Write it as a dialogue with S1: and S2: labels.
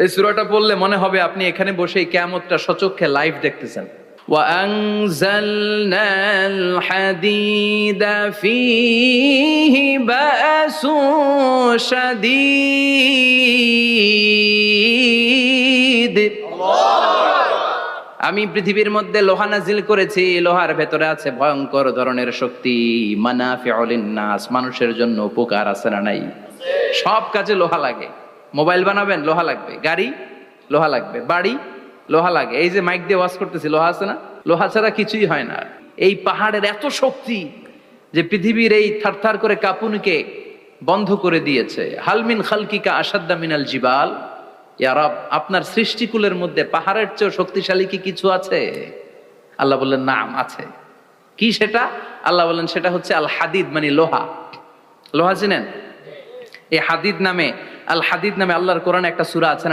S1: এই সূরাটা পড়লে মনে হবে আপনি এখানে বসেই কিয়ামতটা সচক্ষে লাইভ দেখতেছেন। وأنزلنا الحديد فيه بأس شديد। আমি পৃথিবীর মধ্যে লোহা নাজিল করেছি, লোহার ভেতরে আছে ভয়ঙ্কর ধরনের শক্তি। মানাফিউল লিন্নাস, মানুষের জন্য উপকার আছে না নাই? সব কাজে লোহা লাগে। মোবাইল বানাবেন, লোহা লাগবে। গাড়ি, লোহা লাগবে। বাড়ি, লোহা লাগে। এই যে মাইক দিয়ে ওয়াজ করতেছি, লোহা আছে না? লোহা ছাড়া কিছুই হয় না। এই পাহাড়ের এত শক্তি যে পৃথিবীর এই থারথার করে কাঁপুনিকে বন্ধ করে দিয়েছে। হালমিন খালকিকা আসাদ্দা মিনাল জিবাল। ইয়া রব, আপনার সৃষ্টিকুলের মধ্যে পাহাড়ের চেয়েও শক্তিশালী কি কিছু আছে? আল্লাহ বললেন নাম আছে। কি সেটা? আল্লাহ বললেন সেটা হচ্ছে আল হাদিদ, মানে লোহা। লোহা চিনেন? এই হাদিদ নামে, আল হাদিদ নামে আল্লাহর কোরআনে একটা সূরা আছে না?